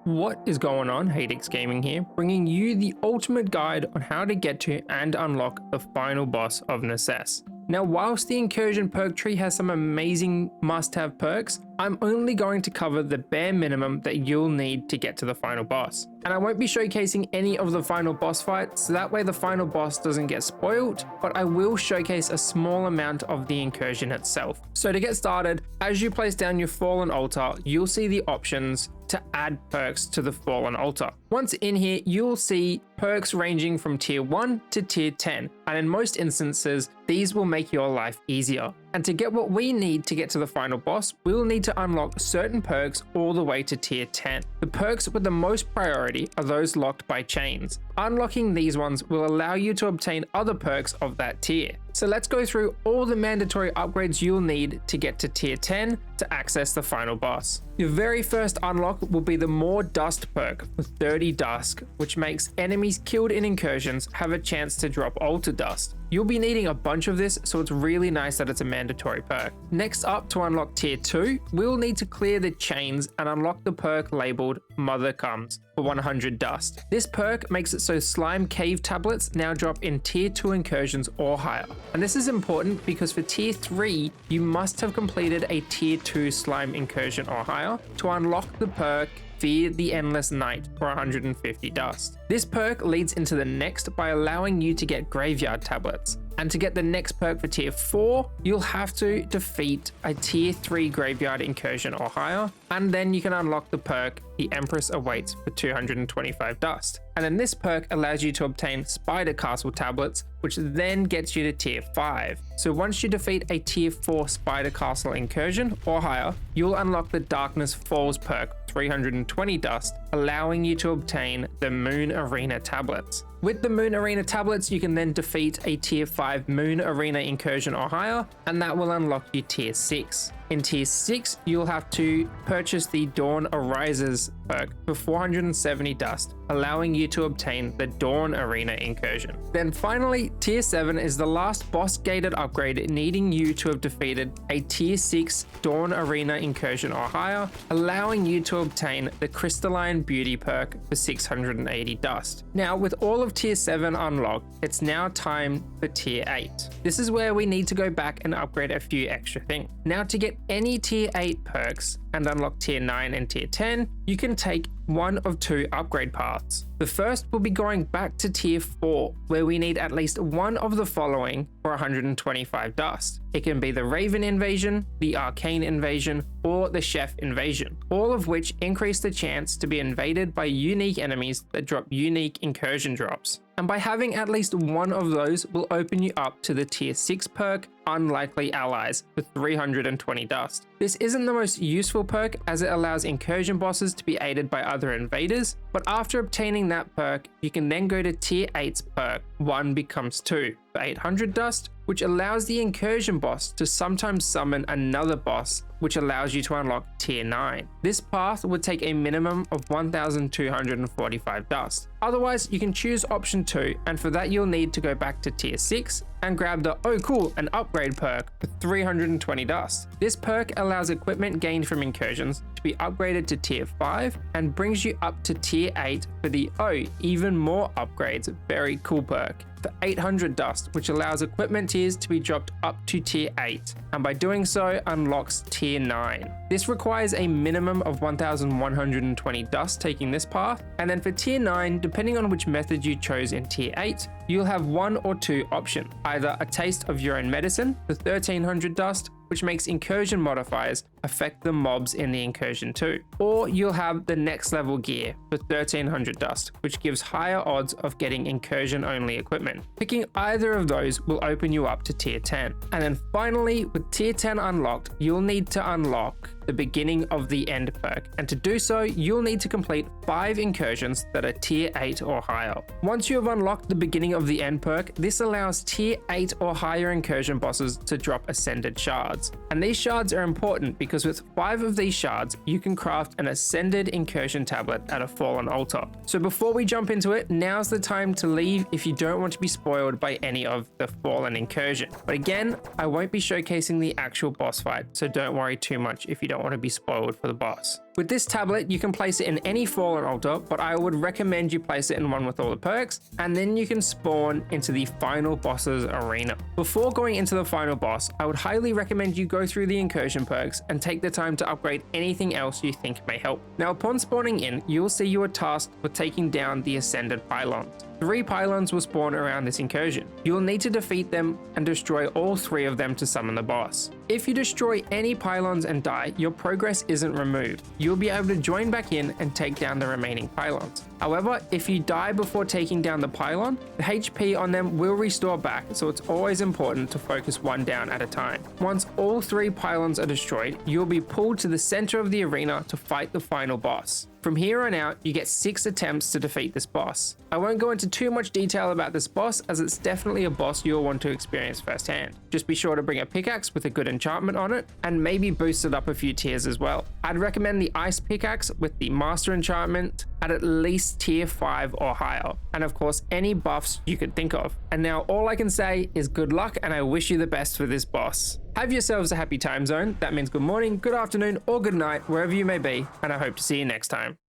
What is going on? Hadex Gaming here, bringing you the ultimate guide on how to get to and unlock the final boss of Necesse. Now, whilst the incursion perk tree has some amazing must-have perks, I'm only going to cover the bare minimum that you'll need to get to the final boss. And I won't be showcasing any of the final boss fights, so that way the final boss doesn't get spoiled, but I will showcase a small amount of the incursion itself. So to get started, as you place down your fallen altar, you'll see the options to add perks to the fallen altar. Once in here, you'll see perks ranging from tier 1 to tier 10, and in most instances, these will make your life easier. And to get what we need to get to the final boss, we'll need to unlock certain perks all the way to tier 10. The perks with the most priority are those locked by chains. Unlocking these ones will allow you to obtain other perks of that tier. So let's go through all the mandatory upgrades you'll need to get to tier 10 to access the final boss. Your very first unlock will be the More Dust perk for 30 Dusk, which makes enemies killed in incursions have a chance to drop altar dust. You'll be needing a bunch of this, so it's really nice that it's a mandatory perk. Next up, to unlock tier 2, we'll need to clear the chains and unlock the perk labeled Mother Comes for 100 dust. This perk makes it so slime cave tablets now drop in tier 2 incursions or higher. And this is important because for tier 3, you must have completed a tier 2 slime incursion or higher to unlock the perk Fear the Endless Night for 150 dust. This perk leads into the next by allowing you to get graveyard tablets. And to get the next perk for tier 4, you'll have to defeat a tier 3 graveyard incursion or higher, and then you can unlock the perk The Empress Awaits for 225 dust. And then this perk allows you to obtain Spider Castle tablets, which then gets you to tier 5. So once you defeat a tier 4 Spider Castle incursion or higher, you'll unlock the Darkness Falls perk 320 dust, allowing you to obtain the Moon Arena tablets. With the Moon Arena tablets, you can then defeat a tier 5 Moon Arena incursion or higher, and that will unlock you tier 6. In tier 6, you'll have to purchase the Dawn Arises perk for 470 dust, allowing you to obtain the Dawn Arena incursion. Then finally, tier 7 is the last boss gated upgrade, needing you to have defeated a tier 6 Dawn Arena incursion or higher, allowing you to obtain the Crystalline Beauty perk for 680 dust. Now, with all of tier 7 unlocked, it's now time for tier 8. This is where we need to go back and upgrade a few extra things. Now, to get any tier 8 perks and unlock tier 9 and tier 10, you can take one of two upgrade paths. The first will be going back to tier 4, where we need at least one of the following for 125 dust. It can be the Raven Invasion, the Arcane Invasion, or the Chef Invasion, all of which increase the chance to be invaded by unique enemies that drop unique incursion drops. And by having at least one of those will open you up to the tier 6 perk, Unlikely Allies, for 320 dust. This isn't the most useful perk as it allows incursion bosses to be aided by other invaders, but after obtaining that perk, you can then go to tier 8's perk, One Becomes Two, for 800 dust, which allows the incursion boss to sometimes summon another boss, which allows you to unlock tier 9. This path would take a minimum of 1,245 dust. Otherwise, you can choose option 2, and for that you'll need to go back to tier 6 and grab the Oh Cool, an upgrade perk for 320 dust. This perk allows equipment gained from incursions to be upgraded to tier 5 and brings you up to tier 8 for the Oh, Even More Upgrades very cool perk for 800 dust, which allows equipment tiers to be dropped up to tier 8, and by doing so unlocks tier 9. This requires a minimum of 1,120 dust taking this path, and then for tier 9, depending on which method you chose in tier 8, you'll have one or two options, either a Taste of Your Own Medicine for 1,300 dust, which makes incursion modifiers affect the mobs in the incursion too. Or you'll have the Next Level Gear for 1,300 dust, which gives higher odds of getting incursion only equipment. Picking either of those will open you up to tier 10. And then finally, with tier 10 unlocked, you'll need to unlock the Beginning of the End perk, and to do so, you'll need to complete 5 incursions that are tier 8 or higher. Once you have unlocked the Beginning of the End perk, this allows tier 8 or higher incursion bosses to drop Ascended Shards. And these shards are important because with 5 of these shards, you can craft an Ascended Incursion tablet at a Fallen Altar. So before we jump into it, now's the time to leave if you don't want to be spoiled by any of the Fallen Incursion. But again, I won't be showcasing the actual boss fight, so don't worry too much if you don't want to be spoiled for the boss. With this tablet, you can place it in any fallen altar, but I would recommend you place it in one with all the perks, and then you can spawn into the final boss's arena. Before going into the final boss, I would highly recommend you go through the incursion perks and take the time to upgrade anything else you think may help. Now, upon spawning in, you'll see you are tasked with taking down the ascended pylons. 3 pylons will spawn around this incursion. You will need to defeat them and destroy all 3 of them to summon the boss. If you destroy any pylons and die, your progress isn't removed. You'll be able to join back in and take down the remaining pylons. However, if you die before taking down the pylon, the HP on them will restore back, so it's always important to focus one down at a time. Once all 3 pylons are destroyed, you'll be pulled to the center of the arena to fight the final boss. From here on out, you get 6 attempts to defeat this boss. I won't go into too much detail about this boss, as it's definitely a boss you'll want to experience firsthand. Just be sure to bring a pickaxe with a good enchantment on it, and maybe boost it up a few tiers as well. I'd recommend the ice pickaxe with the master enchantment at least tier 5 or higher, and of course any buffs you could think of. And now all I can say is good luck, and I wish you the best for this boss. Have yourselves a happy time zone. That means good morning, good afternoon, or good night, wherever you may be, and I hope to see you next time.